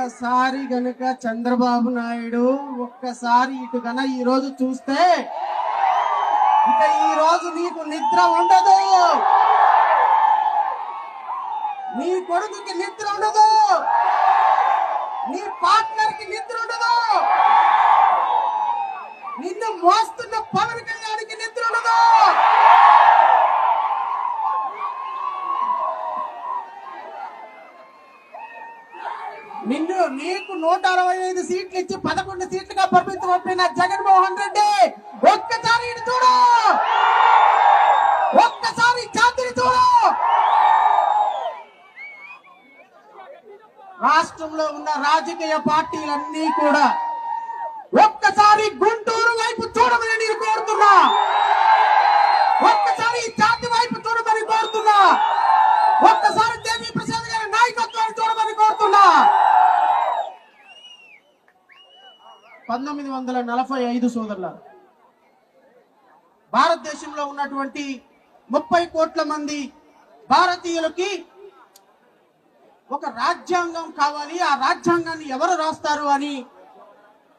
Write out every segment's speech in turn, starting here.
ఒక్కసారి గనుక చంద్రబాబు నాయుడు ఒక్కసారి ఇటు గన ఈ రోజు చూస్తే ఇక ఈ రోజు నీకు నిద్ర ఉండదు, నీ కొడుకుకి నిద్ర ఉండదు, నీ పార్ట్నర్ కి నిద్ర ఉండదు, నిన్ను మోస్తున్న పవన్ కళ్యాణ్కి నిద్ర ఉండదు. నీకు 165 సీట్లు ఇచ్చి 11 సీట్లుగా పంపించబడిన జగన్మోహన్ రెడ్డి ఒక్కసారి ఇటు చూడు, ఒక్కసారి జాతిని చూడు. రాష్ట్రంలో ఉన్న రాజకీయ పార్టీలన్నీ కూడా ఒక్కసారి గుంటూరు వైపు చూడమని నేను కోరుతున్నా, ఒక్కసారి జాతి వైపు చూడమని కోరుతున్నా, ఒక్కసారి దేవి ప్రసాద్ గారి నాయకత్వాన్ని చూడమని కోరుతున్నా. 1945 సోదరుల భారతదేశంలో ఉన్నటువంటి 30 కోట్ల మంది భారతీయులకి ఒక రాజ్యాంగం కావాలి, ఆ రాజ్యాంగాన్ని ఎవరు రాస్తారు అని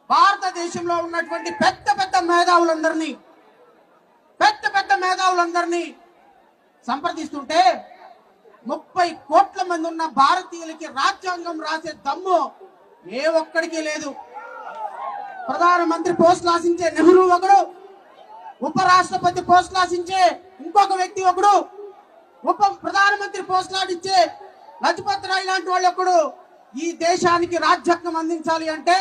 భారతదేశంలో ఉన్నటువంటి పెద్ద పెద్ద మేధావులందరినీ సంప్రదిస్తుంటే 30 కోట్ల మంది ఉన్న భారతీయులకి రాజ్యాంగం రాసే దమ్ము ఏ ఒక్కడికి లేదు. ప్రధానమంత్రి పోస్టులు ఆశించే నెహ్రూ ఒకడు, ఉపరాష్ట్రపతి పోస్టులు ఆశించే ఇంకొక వ్యక్తి ఒకడు, ప్రధానమంత్రి పోస్టులు ఆడిచ్చే లజపత్ రాయ్ లాంటి వాళ్ళు ఒకడు. ఈ దేశానికి రాజ్యాంగం అందించాలి అంటే,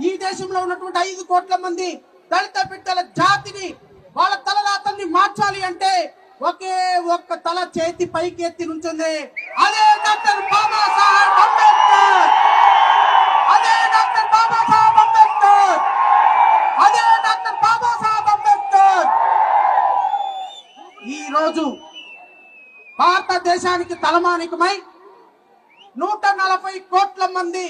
ఈ దేశంలో ఉన్నటువంటి 5 కోట్ల మంది దళిత బిడ్డల జాతిని, వాళ్ళ తలరాతల్ని మార్చాలి అంటే ఒకే ఒక్క తల చేతి పైకి ఎత్తి నుంచుంది, అదే డాక్టర్ బాబాసాహెబ్ అంబేద్కర్, అదే డాక్టర్ బాబాసాహెబ్ అంబేద్కర్, అదే డాక్టర్ బాబాసాహెబ్ అంబేద్కర్. ఈ రోజు భారతదేశానికి తలమానికమై 140 కోట్ల మంది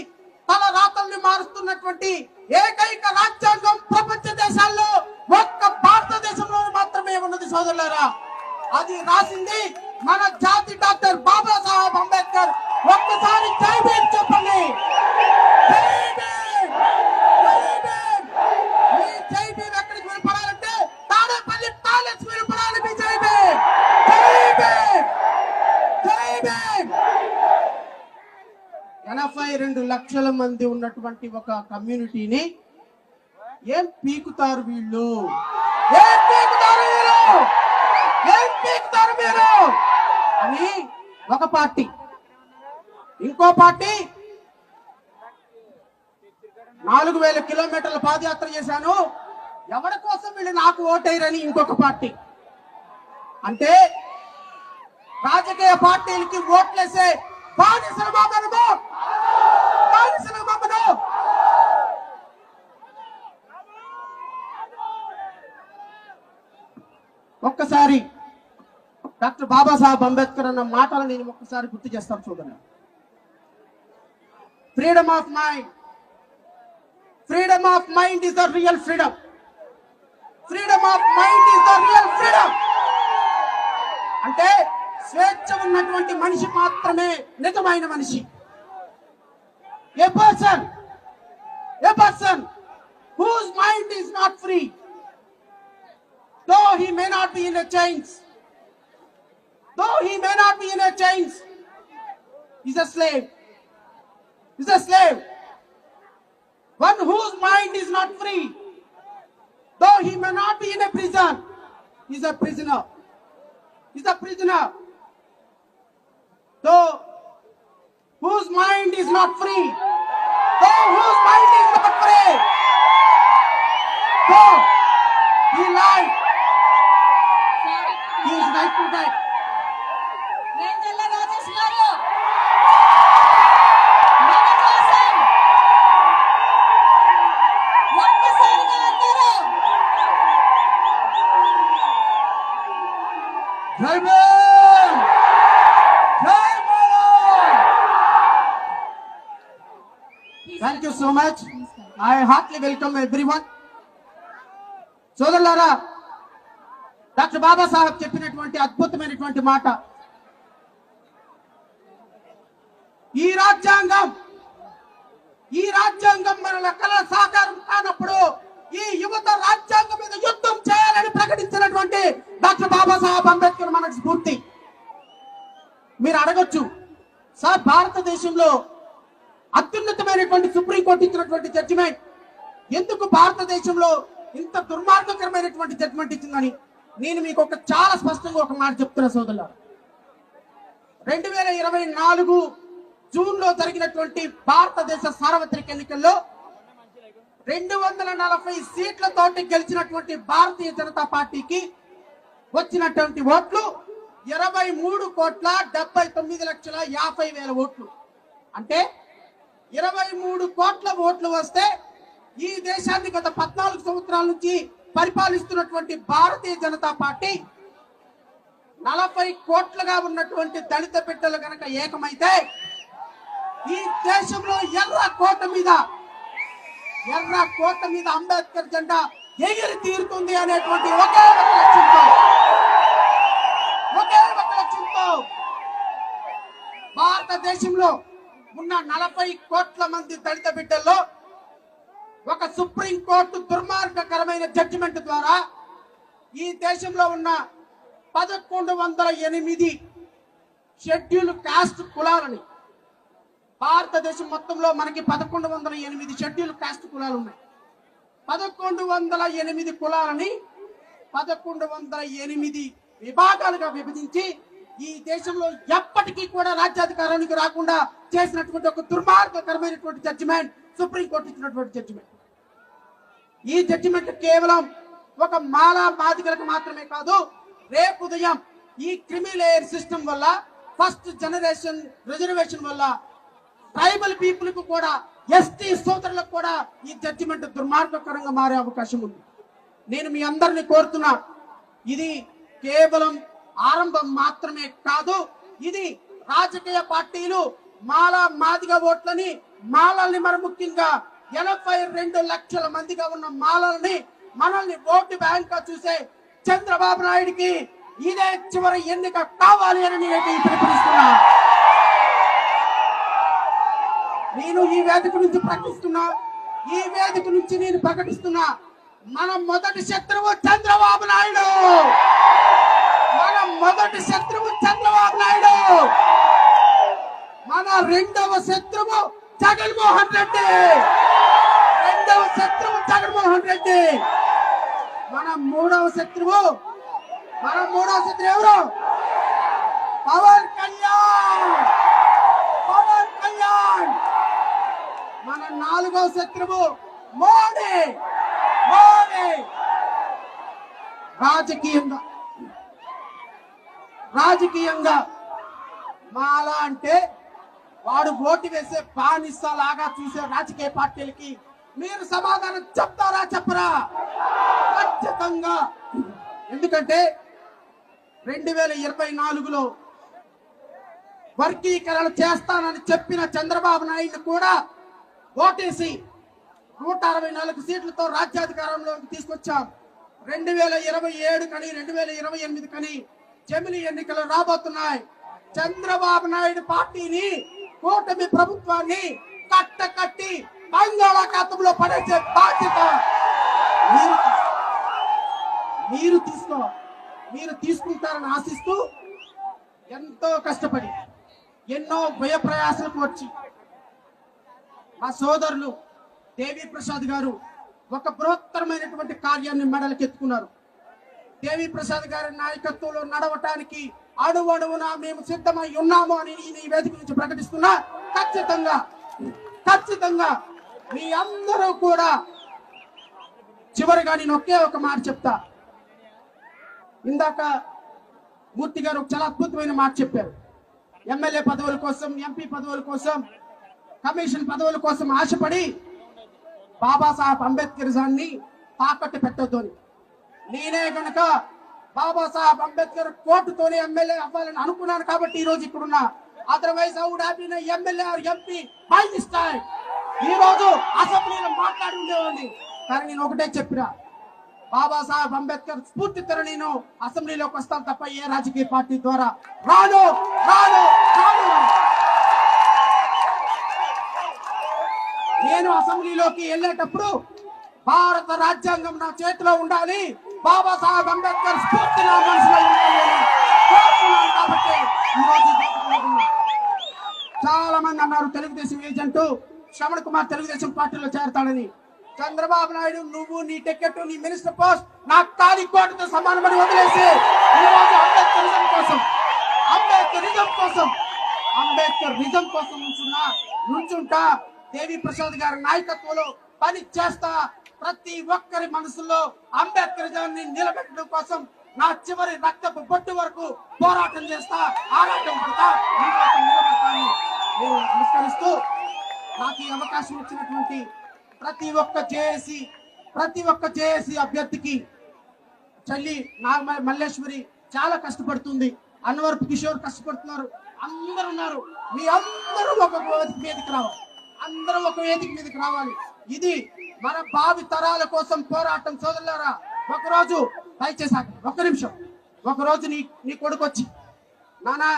తల రాతల్ని మారుస్తున్నటువంటి ఏకైక రాజ్యాంగం ప్రపంచ దేశాల్లో ఒక్క భారతదేశంలో మాత్రమే ఉన్నది సోదరులారా. అది రాసింది మన జాతి డాక్టర్ బాబాసాహెబ్ అంబేద్కర్. ఒక్కసారి జై భీమ్ చెప్పండి. మీ జై భీమ్ ఎక్కడికి వినపడాలంటే తాడేపల్లి ప్యాలెస్ వినపడాలి. మీ జై భీమ్, జై భీమ్, జై భీమ్. 82 లక్షల మంది ఉన్నటువంటి ఒక కమ్యూనిటీని ఏం పీకుతారు వీళ్ళు, ఏం పీకుతారు వీళ్ళు, ఏం పీకుతారు మీరు అని ఒక పార్టీ, ఇంకో పార్టీ 4000 కిలోమీటర్ల పాదయాత్ర చేశాను, ఎవరి కోసం వీళ్ళు నాకు ఓటేయరని ఇంకొక పార్టీ. అంటే రాజకీయ పార్టీలకి ఓట్లేసే బానిసల బాబను, బానిసల బాబను. ఒక్కసారి డాక్టర్ బాబాసాహెబ్ అంబేద్కర్ అన్న మాటలు నేను ఒక్కసారి గుర్తు చేస్తాను చూడండి. Freedom of mind, freedom of mind is the real freedom, freedom of mind is the real freedom. అంటే స్వేచ్ఛ ఉన్నటువంటి మనిషి మాత్రమే నిజమైన మనిషి. A person whose mind is not free, though he may not be in a chains, is a slave, One whose mind is not free, though he may not be in a prison, is a prisoner, though whose mind is not free, though he lied, he is right to die. Jai Bhim! Jai Bhim! Thank you so much. I heartily welcome everyone. సోదరులారా, doctor Babasaheb చెప్పినటువంటి అద్భుతమైనటువంటి మాట, ఈ రాజ్యాంగం ఈ రాజ్యాంగం మన కళ సాకారం కానప్పుడు ఈ యువత రాజ్యాంగం మీద యుద్ధం చేయాలని ప్రకటించినటువంటి డాక్టర్ బాబాసాహెబ్ అంబేద్కర్ మనకు స్ఫూర్తి. మీరు అడగొచ్చు, సార్ భారతదేశంలో అత్యున్నతమైనటువంటి సుప్రీంకోర్టు ఇచ్చినటువంటి జడ్జిమెంట్ ఎందుకు భారతదేశంలో ఇంత దుర్మార్గకరమైనటువంటి జడ్జిమెంట్ ఇచ్చిందని. నేను మీకు చాలా స్పష్టంగా ఒక మాట చెప్తున్నా సోదరులారా. 2024 జూన్ లో జరిగినటువంటి భారతదేశ సార్వత్రిక ఎన్నికల్లో 240 సీట్లతోటి గెలిచినటువంటి భారతీయ జనతా పార్టీకి వచ్చినటువంటి ఓట్లు 23,79,50,000 ఓట్లు. అంటే 23 కోట్ల ఓట్లు వస్తే ఈ దేశాన్ని గత 14 సంవత్సరాల నుంచి పరిపాలిస్తున్నటువంటి భారతీయ జనతా పార్టీ 40 కోట్లుగా ఉన్నటువంటి దళిత బిడ్డలు కనుక ఏకమైతే ఈ దేశంలో ఎర్ర కోట మీద అంబేద్కర్ జెండా ఎగిరి తీరుతుంది అనేటువంటి ఒకే ఒక లక్ష్యంతో భారతదేశంలో ఉన్న 40 కోట్ల మంది దళిత బిడ్డల్లో ఒక సుప్రీం కోర్టు దుర్మార్గకరమైన జడ్జిమెంట్ ద్వారా ఈ దేశంలో ఉన్న 1108 షెడ్యూల్ కాస్ట్ కులాలని, భారతదేశం మొత్తంలో మనకి 1108 షెడ్యూల్ కాస్ట్ కులాలు ఉన్నాయి. 1108 కులాలని 1108 విభాగాలుగా విభజించి ఈ దేశంలో ఎప్పటికీ కూడా రాజ్యాధికారానికి రాకుండా చేసినటువంటి ఒక దుర్మార్గకరమైనటువంటి జడ్జిమెంట్ సుప్రీంకోర్టు ఇచ్చినటువంటి జడ్జిమెంట్. ఈ జడ్జిమెంట్ కేవలం ఒక మాలా బాధితులకు మాత్రమే కాదు, రేపు ఉదయం ఈ క్రిమి లేయర్ సిస్టమ్ వల్ల, ఫస్ట్ జనరేషన్ రిజర్వేషన్ వల్ల ట్రైబల్ పీపుల్ కు కూడా, ఎస్టీ సోదరులకు కూడా ఈ జడ్జిమెంట్ దుర్మార్గకరంగా మారే అవకాశం ఉంది. నేను మీ అందరిని కోరుతున్నా, ఇది కేవలం ఆరంభం మాత్రమే కాదు, ఇది రాజకీయ పార్టీలు మాలా మాదిగ ఓట్లని, మాలల్ని మరి ముఖ్యంగా 82 లక్షల మందిగా ఉన్న మాలల్ని మనల్ని ఓటు బ్యాంక్ గా చూసే చంద్రబాబు నాయుడికి ఇదే చివరి ఎన్నిక కావాలి అని నేను పిలుపునిస్తున్నా. నేను ఈ వేదిక నుంచి ప్రకటిస్తున్నా, మన మొదటి శత్రువు చంద్రబాబు నాయుడు. మన రెండవ శత్రువు జగన్మోహన్ రెడ్డి. మన మూడవ శత్రువు ఎవరు? పవన్ కళ్యాణ్. మన నాలుగవ శత్రువు మోడీ. రాజకీయంగా మాలా అంటే వాడు ఓటు వేసే బానిసలాగా చూసే రాజకీయ పార్టీలకి మీరు సమాధానం చెప్తారా చెప్పరా? ఖచ్చితంగా. ఎందుకంటే 2024లో వర్గీకరణ చేస్తానని చెప్పిన చంద్రబాబు నాయుడు కూడా ఓటేసి 164 సీట్లతో రాజ్యాధికారంలోకి తీసుకొచ్చాం. 2027 కని 2028 కని జమిలి ఎన్నికలు రాబోతున్నాయి. చంద్రబాబు నాయుడు పార్టీని, కూటమి ప్రభుత్వాన్ని కట్టి బంగాళాఖాతంలో పడేసే బాధ్యత మీరు తీసుకుంటారని ఆశిస్తూ ఎంతో కష్టపడి ఎన్నో భయ ప్రయాసాలకు వచ్చి మా సోదరులు దేవి ప్రసాద్ గారు ఒక బృహత్తరమైనటువంటి కార్యాన్ని మెడలకెత్తుకున్నారు. దేవి ప్రసాద్ గారి నాయకత్వంలో నడవటానికి అడువడువున మేము సిద్ధమై ఉన్నాము అని ఈ వేదిక నుంచి ప్రకటిస్తున్నా. ఖచ్చితంగా మీ అందరూ కూడా చివరిగా నేను ఒకే ఒక మాట చెప్తా. ఇందాక మూర్తి గారు చాలా అద్భుతమైన మాట చెప్పారు. ఎమ్మెల్యే పదవుల కోసం, ఎంపీ పదవుల కోసం, కమిషన్ పదవుల కోసం ఆశపడి బాబాసాహెబ్ అంబేద్కరిజాన్ని తాకట్టు పెట్టొద్దు అని. నేనే గనుక బాబాసాహెబ్ అంబేద్కర్ కోర్టుతోనే ఎమ్మెల్యే అవ్వాలని అనుకున్నాను కాబట్టి ఈ రోజు ఇక్కడున్నా. Otherwise I would have been MLA or MP by this time. ఈ రోజు అసెంబ్లీలో మాట్లాడి ఉండేవాడిని. కానీ నేను ఒకటే చెప్పినా, బాబాసాహెబ్ అంబేద్కర్ స్ఫూర్తితో నేను అసెంబ్లీలోకి వస్తాను తప్ప ఏ రాజకీయ పార్టీ ద్వారా రాను. నేను అసెంబ్లీలోకి వెళ్ళేటప్పుడు భారత రాజ్యాంగం నా చేతిలో ఉండాలి, బాబాసాహెబ్ అంబేద్కర్ స్ఫూర్తి నా మనసులో ఉండాలి అని కోరుకున్నాను. కాబట్టి ఈరోజు చాలా మంది అన్నారు తెలుగుదేశం ఏజెంట్ శ్రవణ్ కుమార్ తెలుగుదేశం పార్టీలో చేరతాడని. చంద్రబాబు నాయుడు, నువ్వు నీ టికెట్, నీ మినిస్టర్ పోస్ట్ నాకు తాలికోటతో సమానమని వదిలేసి ఈరోజు అంబేద్కరిజం కోసం నుంచుంటా. దేవి ప్రసాద్ గారి నాయకత్వంలో పని చేస్తా. ప్రతి ఒక్కరి మనసులో అంబేద్కరిజాన్ని నిలబెట్టడం కోసం నా చివరి రక్తపు బొట్టు వరకు పోరాటం చేస్తా, ఆరాటం పడతా, నిలబడతాను. నేను నమస్కరిస్తూ నాకు ఈ అవకాశం ఇచ్చినటువంటి ప్రతి ఒక్క జేఏసీ అభ్యర్థికి చెల్లి మల్లేశ్వరి చాలా కష్టపడుతుంది, అన్వరపు కిషోర్ కష్టపడుతున్నారు, అందరూ ఉన్నారు. మీ అందరూ ఒక వేదిక మీదకి రావాలి. ఇది మన భావి తరాల కోసం పోరాటం. సోదరులారా, ఒకరోజు దయచేసి ఒక్క నిమిషం, ఒకరోజు నీ కొడుకు వచ్చి, నానా